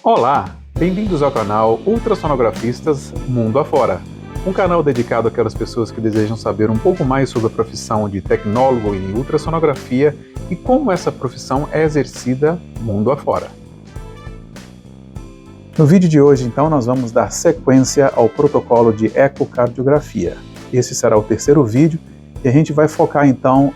Olá, bem-vindos ao canal Ultrassonografistas Mundo Afora, um canal dedicado àquelas pessoas que desejam saber um pouco mais sobre a profissão de tecnólogo em ultrassonografia e como essa profissão é exercida mundo afora. No vídeo de hoje, então, nós vamos dar sequência ao protocolo de ecocardiografia. Esse será o terceiro vídeo e a gente vai focar, então,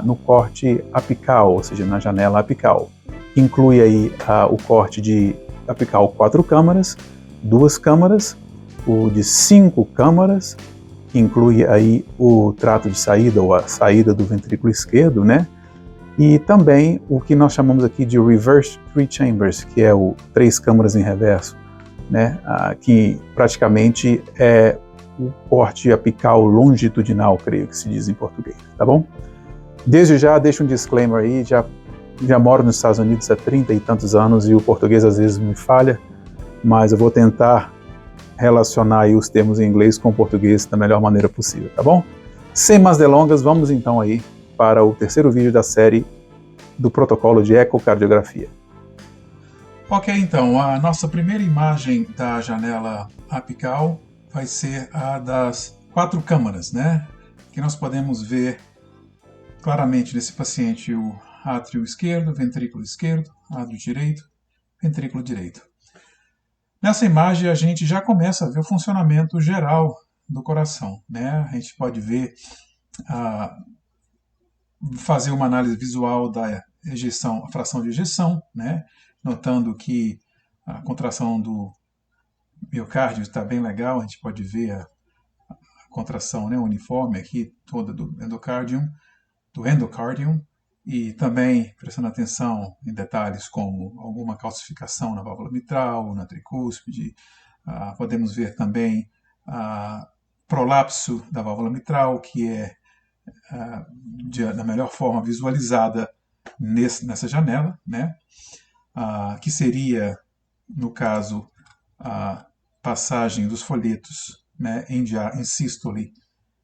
no corte apical, ou seja, na janela apical. Inclui aí o corte de apical 4 câmaras, 2 câmaras, o de 5 câmaras, que inclui aí o trato de saída ou a saída do ventrículo esquerdo, né? E também o que nós chamamos aqui de reverse 3 chambers, que é o 3 câmaras em reverso, né? Que praticamente é o corte apical longitudinal, creio que se diz em português, tá bom? Desde já, deixo um disclaimer aí, já moro nos Estados Unidos há 30 e tantos anos e o português às vezes me falha, mas eu vou tentar relacionar aí os termos em inglês com o português da melhor maneira possível, tá bom? Sem mais delongas, vamos então aí para o terceiro vídeo da série do protocolo de ecocardiografia. Ok, então, a nossa primeira imagem da janela apical vai ser a das 4 câmaras, né? Que nós podemos ver claramente nesse paciente o átrio esquerdo, ventrículo esquerdo, átrio direito, ventrículo direito. Nessa imagem a gente já começa a ver o funcionamento geral do coração, né? A gente pode ver, fazer uma análise visual da ejeção, a fração de ejeção, né? Notando que a contração do miocárdio está bem legal, a gente pode ver a contração, né, uniforme aqui toda do endocardium, e também prestando atenção em detalhes como alguma calcificação na válvula mitral, na tricúspide. Podemos ver também prolapso da válvula mitral, que é da melhor forma visualizada nessa janela, né? Que seria, no caso, a passagem dos folhetos, né, em sístole.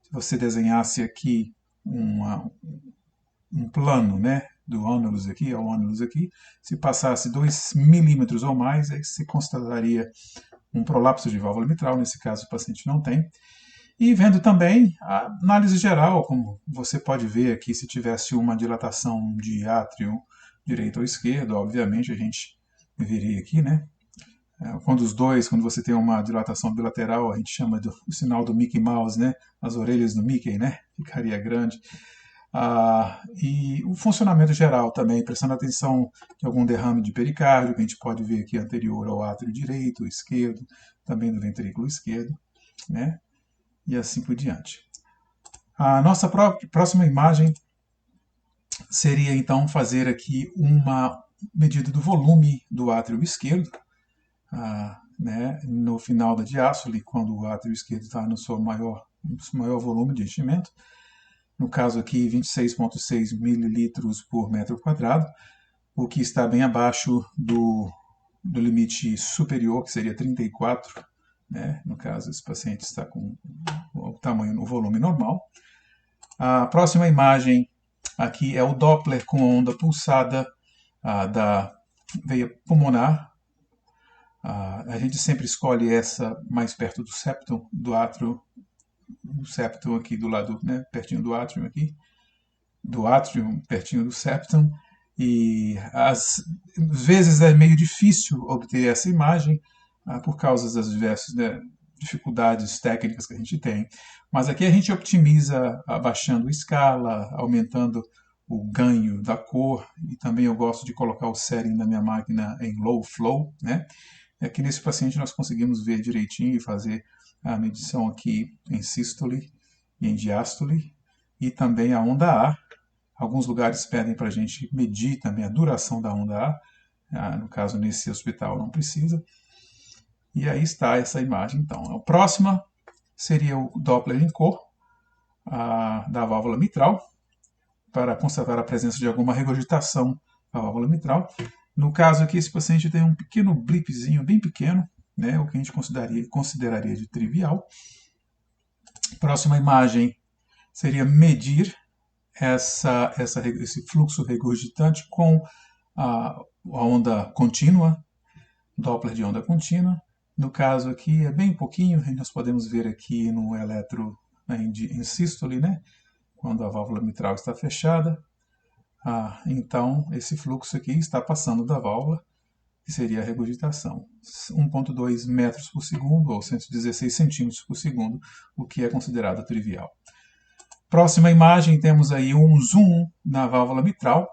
Se você desenhasse aqui um plano, né, do ânulus aqui ao ânulus aqui, se passasse 2 milímetros ou mais, aí se constataria um prolapso de válvula mitral, nesse caso o paciente não tem. E vendo também a análise geral, como você pode ver aqui, se tivesse uma dilatação de átrio direito ou esquerdo, obviamente a gente veria aqui, né? Quando você tem uma dilatação bilateral, a gente chama do sinal do Mickey Mouse, né? As orelhas do Mickey, né? Ficaria grande. E o funcionamento geral também, prestando atenção em algum derrame de pericárdio, que a gente pode ver aqui anterior ao átrio direito, esquerdo, também do ventrículo esquerdo, né? E assim por diante. A nossa próxima imagem seria então fazer aqui uma medida do volume do átrio esquerdo, né, no final da diástole, quando o átrio esquerdo está no seu maior volume de enchimento. No caso aqui, 26,6 mililitros por metro quadrado, o que está bem abaixo do limite superior, que seria 34, né? No caso, esse paciente está com o tamanho, o volume normal. A próxima imagem aqui é o Doppler com onda pulsada da veia pulmonar. A gente sempre escolhe essa mais perto do septum, do átrio, o septum aqui do lado, né, pertinho do átrio aqui, do átrio, pertinho do septum, e às vezes é meio difícil obter essa imagem por causa das diversas, né, dificuldades técnicas que a gente tem, mas aqui a gente optimiza abaixando a escala, aumentando o ganho da cor, e também eu gosto de colocar o setting da minha máquina em low flow, né? E aqui nesse paciente nós conseguimos ver direitinho e fazer a medição aqui em sístole e em diástole, e também a onda A. Alguns lugares pedem para a gente medir também a duração da onda A, no caso nesse hospital não precisa. E aí está essa imagem então. A próxima seria o Doppler em cor da válvula mitral, para constatar a presença de alguma regurgitação da válvula mitral. No caso aqui, esse paciente tem um pequeno blipzinho bem pequeno, né, o que a gente consideraria de trivial. Próxima imagem seria medir esse fluxo regurgitante com a onda contínua, Doppler de onda contínua. No caso aqui é bem pouquinho, nós podemos ver aqui no eletro em sístole, né? Quando a válvula mitral está fechada. Então, esse fluxo aqui está passando da válvula, que seria a regurgitação. 1,2 metros por segundo, ou 116 centímetros por segundo, o que é considerado trivial. Próxima imagem, temos aí um zoom na válvula mitral,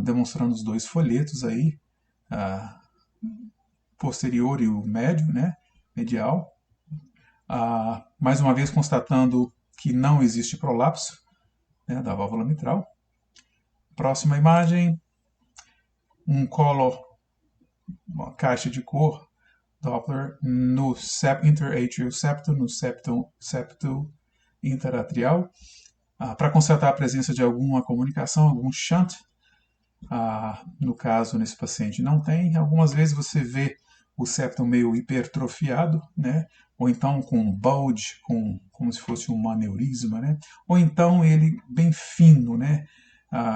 demonstrando os dois folhetos aí, posterior e o médio, né, medial. Mais uma vez constatando que não existe prolapso, né, da válvula mitral. Próxima imagem, um color, uma caixa de cor Doppler no interatrial septum, no septo interatrial, para constatar a presença de alguma comunicação, algum shunt. No caso, nesse paciente não tem. Algumas vezes você vê o septo meio hipertrofiado, né? Ou então com bulge, como se fosse um aneurisma, né? Ou então ele bem fino, né?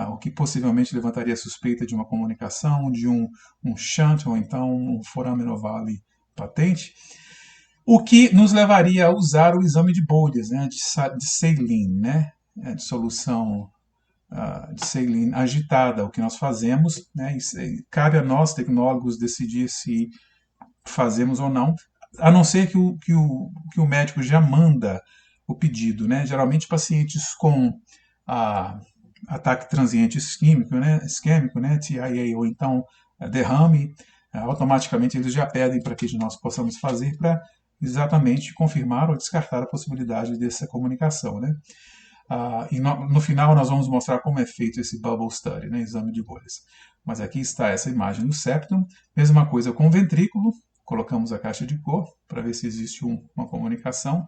O que possivelmente levantaria a suspeita de uma comunicação, de um shunt, ou então um foramen ovale patente, o que nos levaria a usar o exame de bolhas, né? de saline, né? De solução de saline agitada, o que nós fazemos, né? Cabe a nós, tecnólogos, decidir se fazemos ou não, a não ser que o médico já manda o pedido, né? Geralmente pacientes com ataque transiente isquêmico, né? TIA, ou então derrame, automaticamente eles já pedem para que nós possamos fazer para exatamente confirmar ou descartar a possibilidade dessa comunicação, né? E no final nós vamos mostrar como é feito esse bubble study, né, exame de bolhas. Mas aqui está essa imagem do septum, mesma coisa com o ventrículo, colocamos a caixa de cor para ver se existe uma comunicação.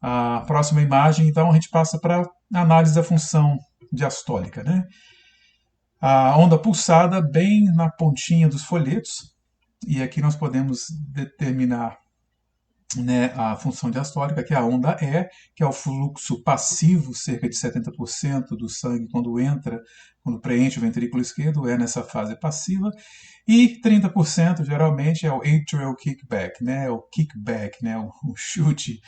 A próxima imagem, então, a gente passa para a análise da função diastólica, né? A onda pulsada bem na pontinha dos folhetos, e aqui nós podemos determinar, né, a função diastólica, que é a onda E, que é o fluxo passivo, cerca de 70% do sangue quando preenche o ventrículo esquerdo, é nessa fase passiva, e 30% geralmente é o atrial kickback, né, o kickback, né, o chute,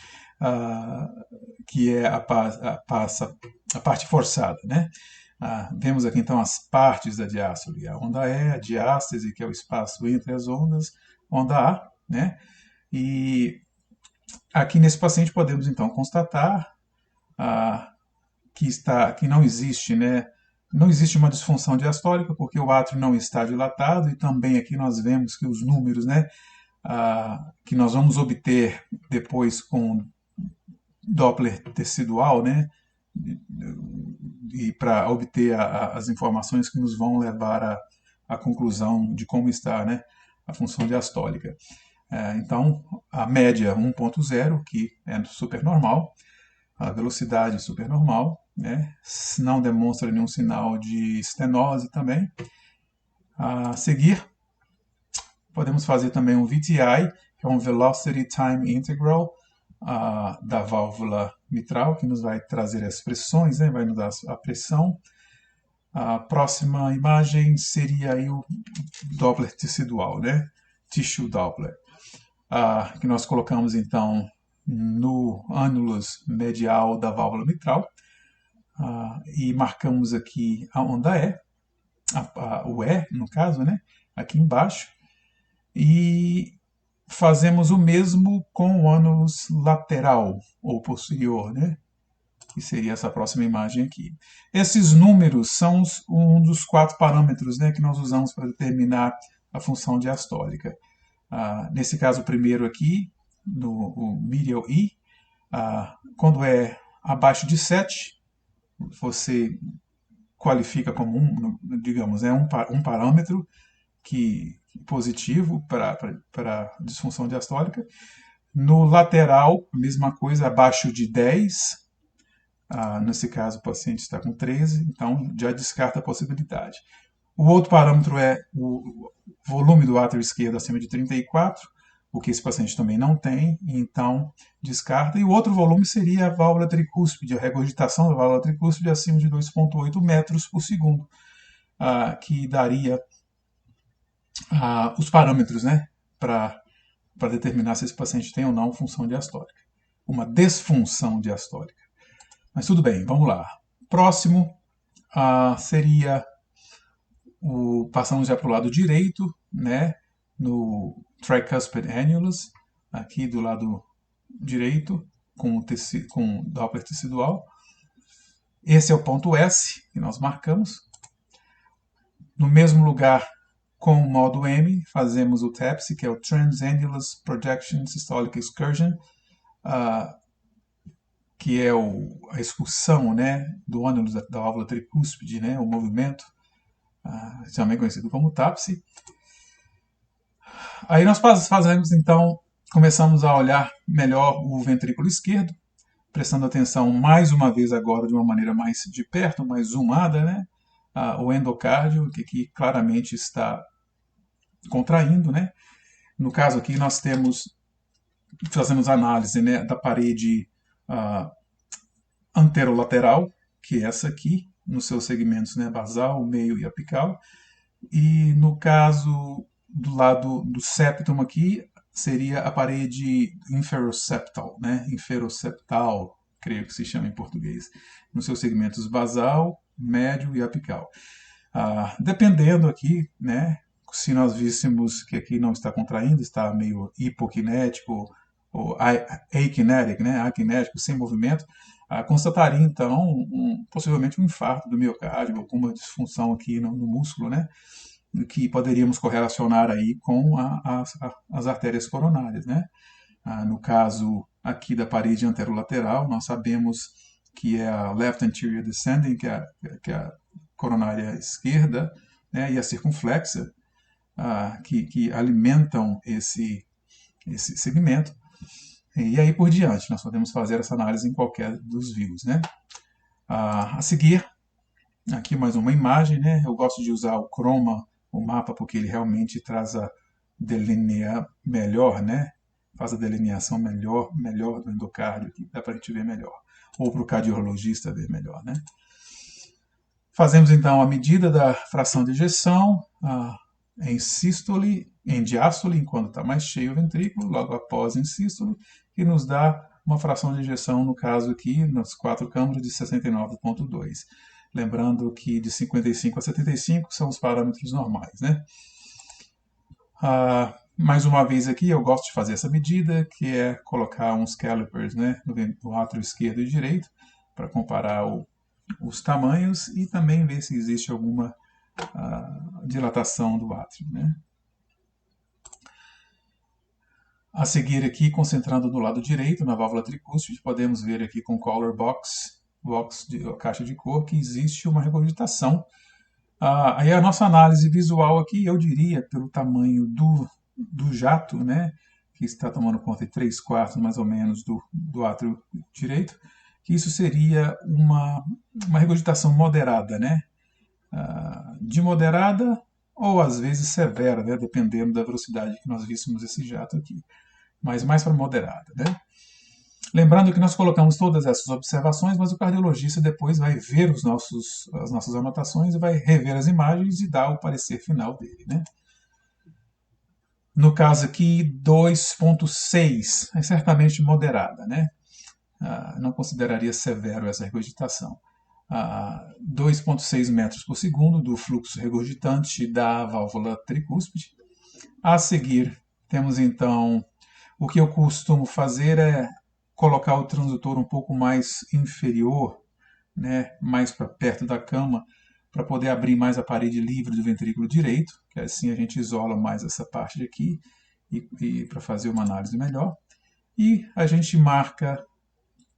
que é a parte forçada, né. Vemos aqui então as partes da diástole, a onda E, a diástase, que é o espaço entre as ondas, onda A, né, e aqui nesse paciente podemos então constatar que não existe, né, não existe uma disfunção diastólica porque o átrio não está dilatado, e também aqui nós vemos que os números, né, que nós vamos obter depois com Doppler tecidual, né, e para obter as informações que nos vão levar à conclusão de como está, né, a função diastólica. Então, a média 1.0, que é super normal, a velocidade super normal, né? Não demonstra nenhum sinal de estenose também. A seguir, podemos fazer também um VTI, que é um Velocity Time Integral da válvula mitral, que nos vai trazer as pressões, né? Vai nos dar a pressão. A próxima imagem seria aí o Doppler tecidual, né? Tissue Doppler. Que nós colocamos então no ânulus medial da válvula mitral, e marcamos aqui a onda E, o E no caso, né, aqui embaixo, e fazemos o mesmo com o ânulus lateral ou posterior, né, que seria essa próxima imagem aqui. Esses números são um dos 4 parâmetros, né, que nós usamos para determinar a função diastólica. Nesse caso, o primeiro aqui, o medial E, quando é abaixo de 7, você qualifica como digamos, um parâmetro positivo para disfunção diastólica. No lateral, a mesma coisa, abaixo de 10, nesse caso o paciente está com 13, então já descarta a possibilidade. O outro parâmetro é o volume do átrio esquerdo acima de 34, o que esse paciente também não tem, então descarta. E o outro volume seria a válvula tricúspide, a regurgitação da válvula tricúspide acima de 2,8 metros por segundo, que daria os parâmetros, né, para determinar se esse paciente tem ou não função diastólica. Uma desfunção diastólica. Mas tudo bem, vamos lá. Próximo seria passamos já para o lado direito, né, no tricuspid annulus, aqui do lado direito, com Doppler tecidual. Esse é o ponto S que nós marcamos. No mesmo lugar, com o modo M, fazemos o TAPSE, que é o Transannulus Projection Systolic Excursion, que é a expulsão, né, do ânulus da válvula tricúspide, né, o movimento, também conhecido como TAPSE. Aí nós fazemos, então, começamos a olhar melhor o ventrículo esquerdo, prestando atenção mais uma vez agora de uma maneira mais de perto, mais zoomada, né, o endocárdio, que claramente está contraindo, né. No caso aqui nós fazemos análise, né, da parede anterolateral, que é essa aqui, nos seus segmentos, né, basal, meio e apical. E no caso do lado do septum aqui, seria a parede inferoseptal, né, inferoseptal, creio que se chama em português, nos seus segmentos basal, médio e apical. Dependendo aqui, né, se nós víssemos que aqui não está contraindo, está meio hipokinético, ou akinético, né, akinético, sem movimento, constataria então possivelmente um infarto do miocárdio, alguma disfunção aqui no músculo, né, que poderíamos correlacionar aí com as artérias coronárias, né. No caso aqui da parede anterolateral, nós sabemos que é a left anterior descending, que é a coronária esquerda, né, e a circunflexa, que alimentam esse segmento. E aí por diante, nós podemos fazer essa análise em qualquer dos views, né? A seguir, aqui mais uma imagem, né? Eu gosto de usar o chroma, o mapa, porque ele realmente traz delinear melhor, né? Faz a delineação melhor do endocárdio, que dá para a gente ver melhor. Ou para o cardiologista ver melhor, né? Fazemos então a medida da fração de ejeção em sístole, em diástole, enquanto está mais cheio o ventrículo, logo após em sístole, que nos dá uma fração de ejeção, no caso aqui, nas 4 câmaras, de 69,2. Lembrando que de 55 a 75 são os parâmetros normais, né? Mais uma vez aqui, eu gosto de fazer essa medida, que é colocar uns calipers, né, no átrio esquerdo e direito, para comparar os tamanhos e também ver se existe alguma dilatação do átrio, né? A seguir aqui, concentrando no lado direito, na válvula tricúspide, podemos ver aqui com color box caixa de cor, que existe uma regurgitação. Aí a nossa análise visual aqui, eu diria, pelo tamanho do jato, né, que está tomando conta de 3/4 mais ou menos do átrio direito, que isso seria uma regurgitação moderada, né, de moderada ou às vezes severa, né, dependendo da velocidade que nós víssemos esse jato aqui, mas mais para moderada, né. Lembrando que nós colocamos todas essas observações, mas o cardiologista depois vai ver as nossas anotações e vai rever as imagens e dar o parecer final dele, né. No caso aqui, 2,6 é certamente moderada, né. Não consideraria severo essa regurgitação. 2,6 metros por segundo do fluxo regurgitante da válvula tricúspide. A seguir, temos então, o que eu costumo fazer é colocar o transdutor um pouco mais inferior, né, mais para perto da cama, para poder abrir mais a parede livre do ventrículo direito, que assim a gente isola mais essa parte de aqui e para fazer uma análise melhor. E a gente marca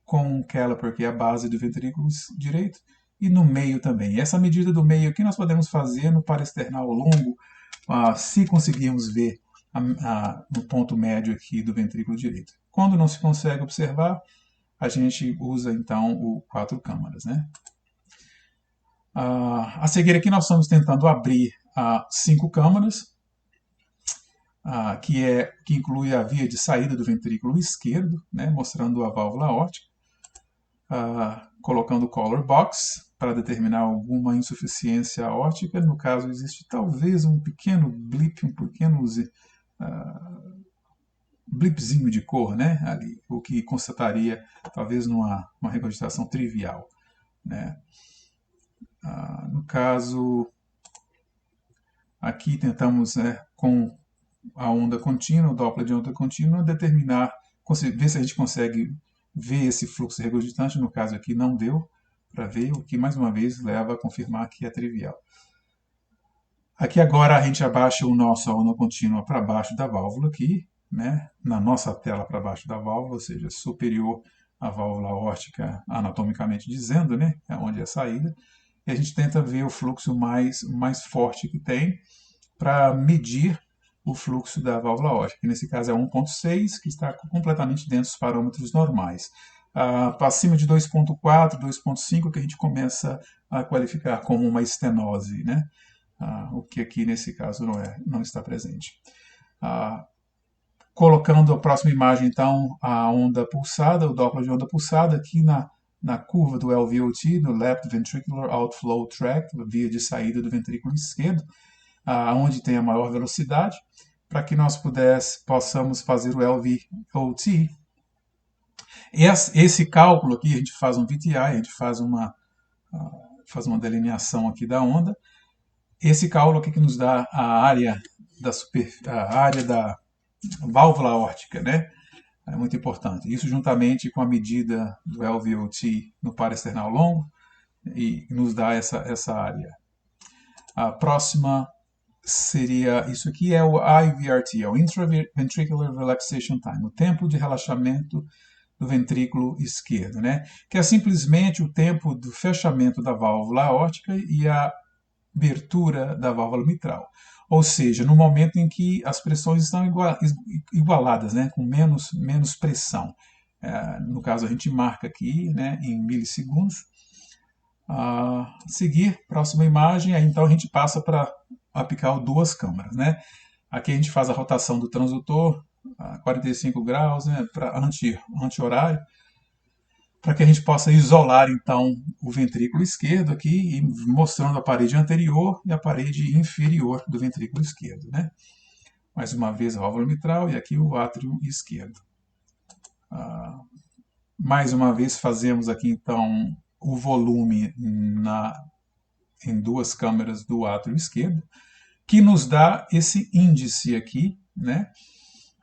com um caliper, que é a base do ventrículo direito, e no meio também. Essa medida do meio aqui nós podemos fazer no paraesternal longo, se conseguirmos ver no ponto médio aqui do ventrículo direito. Quando não se consegue observar, a gente usa então o 4 câmaras, né? A seguir aqui nós estamos tentando abrir 5 câmaras, que inclui a via de saída do ventrículo esquerdo, né, mostrando a válvula aórtica, colocando o color box para determinar alguma insuficiência aórtica. No caso, existe talvez um pequeno blip, um pequeno blipzinho de cor, né, ali, o que constataria talvez uma regurgitação trivial, né. No caso, aqui tentamos, com a onda contínua, o Doppler de onda contínua, determinar, ver se a gente consegue ver esse fluxo regurgitante. No caso aqui não deu para ver, o que mais uma vez leva a confirmar que é trivial. Aqui agora a gente abaixa a nossa onda contínua para baixo da válvula aqui, né, na nossa tela para baixo da válvula, ou seja, superior à válvula aórtica anatomicamente dizendo, né, é onde é a saída, e a gente tenta ver o fluxo mais forte que tem para medir o fluxo da válvula aórtica, que nesse caso é 1.6, que está completamente dentro dos parâmetros normais. Para cima de 2.4, 2.5, que a gente começa a qualificar como uma estenose, né? O que aqui nesse caso não está presente. Colocando a próxima imagem, então, a onda pulsada, o Doppler de onda pulsada, aqui na curva do LVOT, do Left Ventricular Outflow Tract, via de saída do ventrículo esquerdo, onde tem a maior velocidade, para que nós possamos fazer o LVOT. Esse cálculo aqui, a gente faz um VTI, a gente faz uma delineação aqui da onda. Esse cálculo aqui que nos dá a área da válvula aórtica, né? É muito importante. Isso juntamente com a medida do LVOT no par external longo, e nos dá essa área. A próxima seria, isso aqui é o IVRT, é o Intraventricular Relaxation Time, o tempo de relaxamento do ventrículo esquerdo, né? Que é simplesmente o tempo do fechamento da válvula aórtica e a abertura da válvula mitral. Ou seja, no momento em que as pressões estão igualadas, né? Com menos pressão. No caso, a gente marca aqui, né, em milissegundos. Seguir, próxima imagem, aí então a gente passa para aplicar duas câmaras, né? Aqui a gente faz a rotação do transdutor a 45 graus, né, para anti-horário, para que a gente possa isolar então o ventrículo esquerdo aqui, e mostrando a parede anterior e a parede inferior do ventrículo esquerdo, né? Mais uma vez a válvula mitral e aqui o átrio esquerdo. Mais uma vez fazemos aqui então o volume em duas câmeras do átrio esquerdo, que nos dá esse índice aqui, né,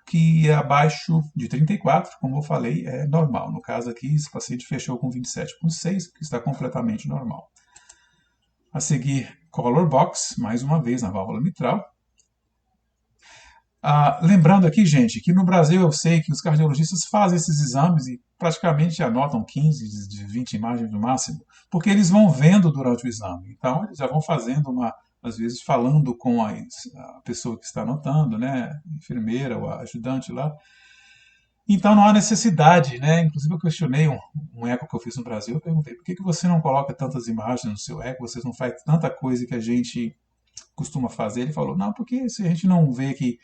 que é abaixo de 34, como eu falei, é normal. No caso aqui, esse paciente fechou com 27,6, que está completamente normal. A seguir, color box, mais uma vez na válvula mitral. Lembrando aqui, gente, que no Brasil eu sei que os cardiologistas fazem esses exames e praticamente anotam 15, de 20 imagens no máximo, porque eles vão vendo durante o exame. Então, eles já vão fazendo às vezes falando com a pessoa que está anotando, né, a enfermeira ou a ajudante lá. Então não há necessidade, né? Inclusive eu questionei um eco que eu fiz no Brasil, eu perguntei, por que você não coloca tantas imagens no seu eco, vocês não fazem tanta coisa que a gente costuma fazer? Ele falou, não, porque se a gente não vê que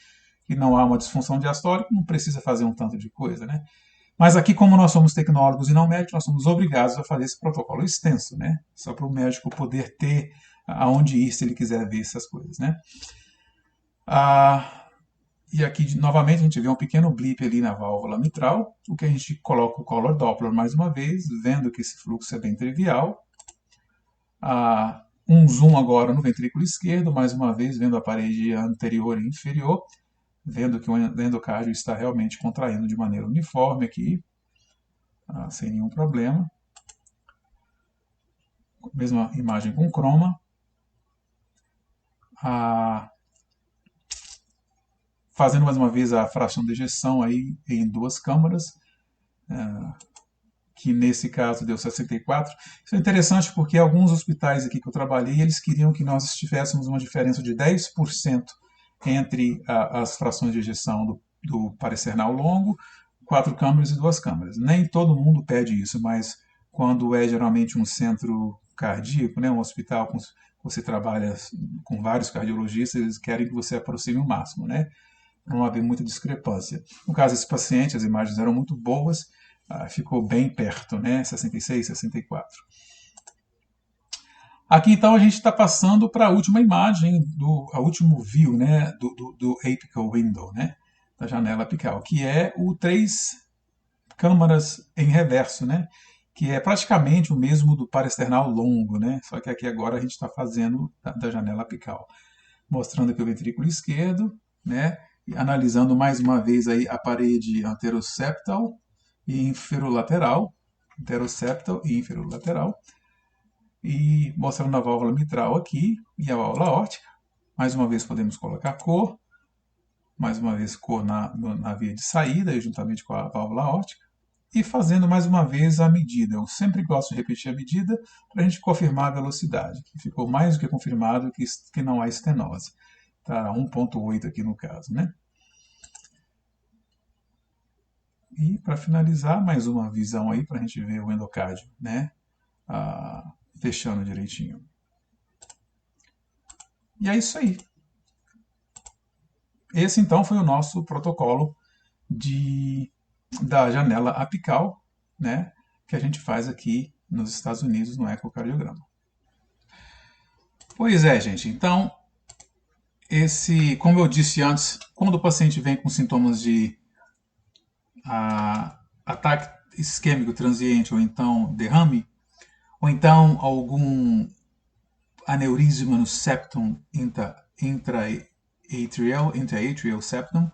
não há uma disfunção diastólica, não precisa fazer um tanto de coisa, né? Mas aqui, como nós somos tecnólogos e não médicos, nós somos obrigados a fazer esse protocolo extenso, né? Só para o médico poder ter aonde ir se ele quiser ver essas coisas, né? E aqui, novamente, a gente vê um pequeno blip ali na válvula mitral, o que a gente coloca o color Doppler mais uma vez, vendo que esse fluxo é bem trivial. Um zoom agora no ventrículo esquerdo, mais uma vez, vendo a parede anterior e inferior, vendo que o endocárdio está realmente contraindo de maneira uniforme aqui, sem nenhum problema. Mesma imagem com croma. Fazendo mais uma vez a fração de ejeção aí em duas câmaras, que nesse caso deu 64. Isso é interessante porque alguns hospitais aqui que eu trabalhei, eles queriam que nós tivéssemos uma diferença de 10% entre as frações de ejeção do paresternal longo, 4 câmaras e 2 câmaras. Nem todo mundo pede isso, mas quando é geralmente um centro cardíaco, né, um hospital com você trabalha com vários cardiologistas, eles querem que você aproxime o máximo, né? Não havia muita discrepância. No caso desse paciente, as imagens eram muito boas, ficou bem perto, né? 66, 64. Aqui então a gente está passando para a última imagem, a último view, né, do apical window, né, da janela apical, que é o 3 câmaras em reverso, né, que é praticamente o mesmo do paraesternal longo, né, só que aqui agora a gente está fazendo da janela apical, mostrando aqui o ventrículo esquerdo, né, e analisando mais uma vez aí a parede anteroseptal e inferolateral, e mostrando a válvula mitral aqui e a válvula aórtica. Mais uma vez podemos colocar cor, mais uma vez cor na via de saída, juntamente com a válvula aórtica, e fazendo mais uma vez a medida. Eu sempre gosto de repetir a medida para a gente confirmar a velocidade, que ficou mais do que confirmado que não há estenose. Tá 1.8 aqui no caso, né? E para finalizar, mais uma visão aí para a gente ver o endocárdio, né? Fechando direitinho. E é isso aí. Esse então foi o nosso protocolo da janela apical, né, que a gente faz aqui nos Estados Unidos no ecocardiograma. Pois é, gente. Então, como eu disse antes, quando o paciente vem com sintomas de ataque isquêmico transiente ou então derrame, ou então algum aneurisma no septum intra-atrial septum,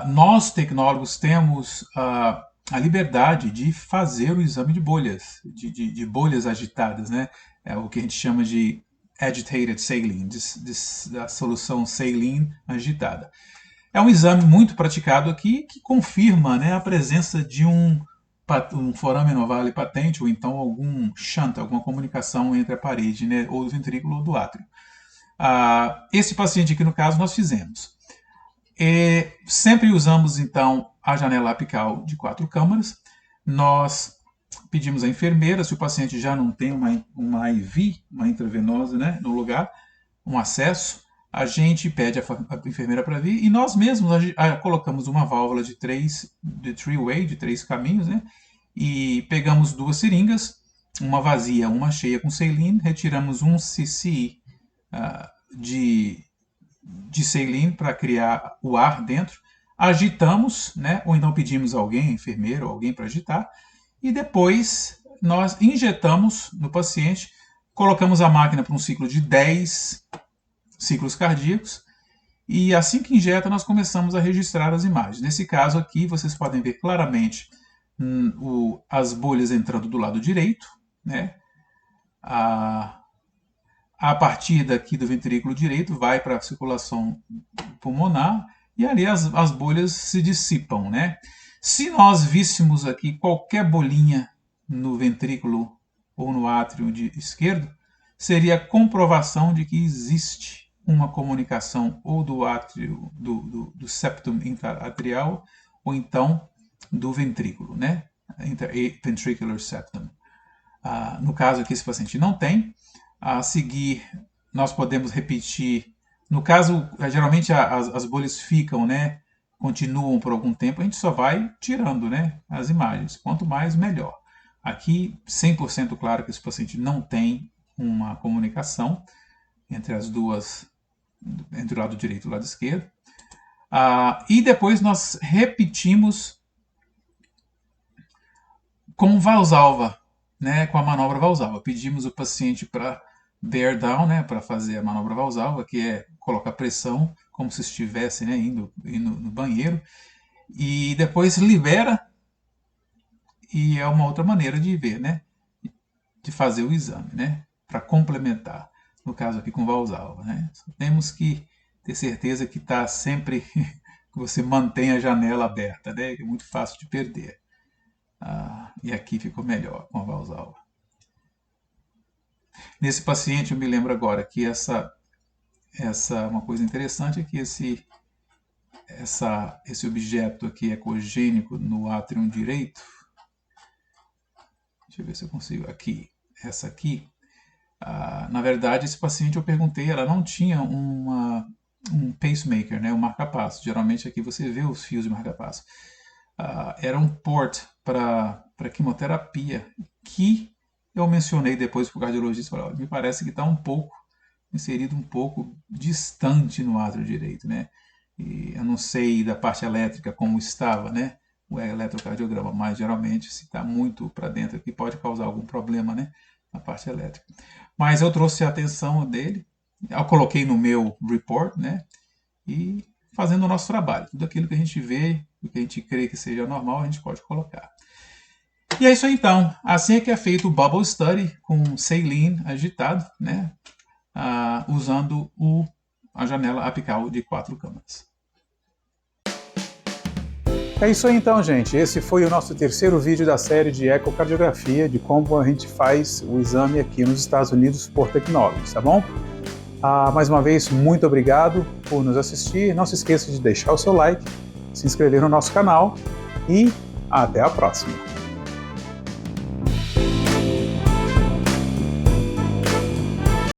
nós tecnólogos temos a liberdade de fazer o exame de bolhas, de bolhas agitadas, né? É o que a gente chama de agitated saline, da solução saline agitada. É um exame muito praticado aqui que confirma, né, a presença de um foramen ovale patente ou então algum shunt, alguma comunicação entre a parede, né, ou do ventrículo ou do átrio. Esse paciente aqui, no caso, nós fizemos. Sempre usamos, então, a janela apical de 4 câmaras. Nós pedimos à enfermeira, se o paciente já não tem uma IV, uma intravenosa, né, no lugar, um acesso, a gente pede a enfermeira para vir e nós mesmos colocamos uma válvula de three-way, de 3 caminhos, né, e pegamos 2 seringas, uma vazia, uma cheia com saline, retiramos 1 cc de saline para criar o ar dentro, agitamos, né, ou então pedimos alguém, enfermeiro, alguém para agitar, e depois nós injetamos no paciente, colocamos a máquina para um ciclo de 10 ciclos cardíacos, e assim que injeta nós começamos a registrar as imagens. Nesse caso aqui vocês podem ver claramente as bolhas entrando do lado direito, né? A partir daqui do ventrículo direito vai para a circulação pulmonar e ali as bolhas se dissipam, né? Se nós víssemos aqui qualquer bolinha no ventrículo ou no átrio esquerdo, seria a comprovação de que existe uma comunicação ou do átrio, do septum interatrial, ou então do ventrículo, né? Interventricular septum. No caso aqui, esse paciente não tem. A seguir, nós podemos repetir. No caso, geralmente as bolhas ficam, né? Continuam por algum tempo, a gente só vai tirando, né, as imagens. Quanto mais, melhor. Aqui, 100% claro que esse paciente não tem uma comunicação entre as duas, entre o lado direito e o lado esquerdo. E depois nós repetimos com Valsalva, né, com a manobra Valsalva. Pedimos o paciente para bear down, né, para fazer a manobra Valsalva, que é colocar pressão como se estivesse, né, indo no banheiro, e depois libera, e é uma outra maneira de ver, né, de fazer o exame, né, para complementar, no caso aqui com Valsalva, né. Só temos que ter certeza que está sempre, que você mantém a janela aberta, né, que é muito fácil de perder. E aqui ficou melhor com a Valsalva. Nesse paciente, eu me lembro agora que uma coisa interessante é que esse objeto aqui ecogênico no átrio direito, deixa eu ver se eu consigo, essa aqui, na verdade, esse paciente eu perguntei, ela não tinha um pacemaker, né, um marca-passo. Geralmente aqui você vê os fios de marca-passo. Era um port para quimioterapia que Eu mencionei depois para o cardiologista, falei, olha, me parece que está um pouco inserido, um pouco distante no átrio direito, né? E eu não sei da parte elétrica como estava, né? O eletrocardiograma, mas geralmente se está muito para dentro aqui pode causar algum problema, né? Na parte elétrica. Mas eu trouxe a atenção dele, eu coloquei no meu report, né? E fazendo o nosso trabalho. Tudo aquilo que a gente vê, o que a gente crê que seja normal, a gente pode colocar. E é isso aí então. Assim é que é feito o Bubble Study com saline agitado, né? Usando a janela apical de 4 câmaras. É isso aí então, gente. Esse foi o nosso terceiro vídeo da série de ecocardiografia, de como a gente faz o exame aqui nos Estados Unidos por Technologies, tá bom? Mais uma vez, muito obrigado por nos assistir. Não se esqueça de deixar o seu like, se inscrever no nosso canal e até a próxima.